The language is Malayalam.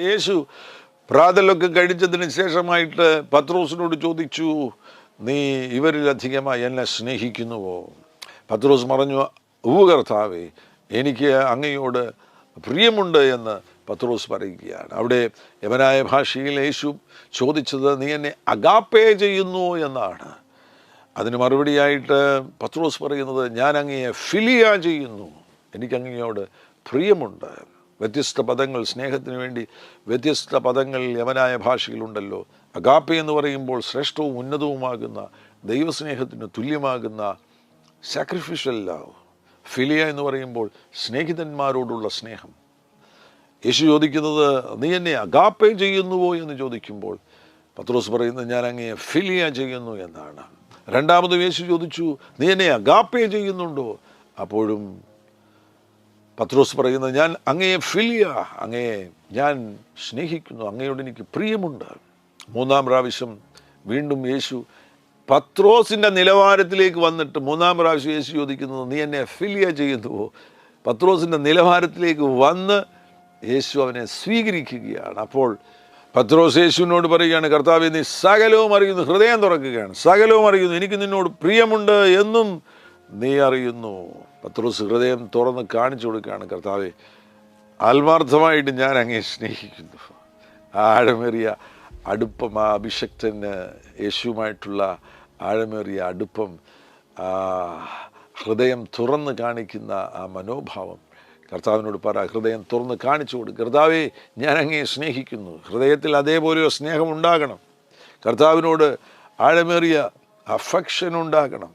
യേശു പ്രാതലൊക്കെ കഴിച്ചതിന് ശേഷമായിട്ട് പത്രോസിനോട് ചോദിച്ചു, നീ ഇവരിലധികമായി എന്നെ സ്നേഹിക്കുന്നുവോ? പത്രോസ് പറഞ്ഞു, ഉവ്വ് കർത്താവേ, എനിക്ക് അങ്ങയോട് പ്രിയമുണ്ട് എന്ന് പത്രോസ് പറയുകയാണ്. അവിടെ യവനായ ഭാഷയിൽ യേശു ചോദിച്ചത്, നീ എന്നെ അഗാപ്പേ ചെയ്യുന്നു എന്നാണ്. അതിന് മറുപടിയായിട്ട് പത്രോസ് പറയുന്നത്, ഞാൻ അങ്ങയെ ഫിലിയ ചെയ്യുന്നു, എനിക്കങ്ങയോട് പ്രിയമുണ്ട്. വ്യത്യസ്ത പദങ്ങൾ, സ്നേഹത്തിന് വേണ്ടി വ്യത്യസ്ത പദങ്ങൾ യവനായ ഭാഷയിലുണ്ടല്ലോ. അഗാപ്പെ എന്ന് പറയുമ്പോൾ ശ്രേഷ്ഠവും ഉന്നതവുമാകുന്ന ദൈവസ്നേഹത്തിന് തുല്യമാകുന്ന സാക്രിഫിഷ്യൽ ലവ്. ഫിലിയ എന്ന് പറയുമ്പോൾ സ്നേഹിതന്മാരോടുള്ള സ്നേഹം. യേശു ചോദിക്കുന്നത്, നീ എന്നെ അഗാപ്പെ ചെയ്യുന്നുവോ എന്ന് ചോദിക്കുമ്പോൾ പത്രോസ് പറയുന്നത്, ഞാൻ അങ്ങയെ ഫിലിയ ചെയ്യുന്നു എന്നാണ്. രണ്ടാമതും യേശു ചോദിച്ചു, നീ എന്നെ അഗാപ്പെ ചെയ്യുന്നുണ്ടോ? അപ്പോഴും പത്രോസ് പറയുന്നത്, ഞാൻ അങ്ങയെ ഫിലിയ, അങ്ങയെ ഞാൻ സ്നേഹിക്കുന്നു, അങ്ങയോട് എനിക്ക് പ്രിയമുണ്ട്. മൂന്നാം പ്രാവശ്യം വീണ്ടും യേശു പത്രോസിൻ്റെ നിലവാരത്തിലേക്ക് വന്നിട്ട് മൂന്നാം പ്രാവശ്യം യേശു ചോദിക്കുന്നത്, നീ എന്നെ ഫിലിയ ചെയ്യുന്നുവോ? പത്രോസിൻ്റെ നിലവാരത്തിലേക്ക് വന്ന് യേശു അവനെ സ്വീകരിക്കുകയാണ്. അപ്പോൾ പത്രോസ് യേശുവിനോട് പറയുകയാണ്, കർത്താവേ, നീ സകലവും അറിയുന്നു. ഹൃദയം തുറക്കുകയാണ്. സകലവും അറിയുന്നു, എനിക്ക് നിന്നോട് പ്രിയമുണ്ട് എന്നും നീ അറിയുന്നു. പത്രോസ് ഹൃദയം തുറന്ന് കാണിച്ചു കൊടുക്കുകയാണ്, കർത്താവേ, ആത്മാർത്ഥമായിട്ട് ഞാൻ അങ്ങയെ സ്നേഹിക്കുന്നു. ആഴമേറിയ അടുപ്പം, ആ അഭിഷക്തന് യേശുവുമായിട്ടുള്ള ആഴമേറിയ അടുപ്പം, ഹൃദയം തുറന്ന് കാണിക്കുന്ന ആ മനോഭാവം കർത്താവിനോട് പറ. ഹൃദയം തുറന്ന് കാണിച്ചു കൊടുക്കും. കർത്താവേ, ഞാൻ അങ്ങയെ സ്നേഹിക്കുന്നു. ഹൃദയത്തിൽ അതേപോലെ സ്നേഹം ഉണ്ടാകണം. കർത്താവിനോട് ആഴമേറിയ അഫെക്ഷൻ ഉണ്ടാകണം.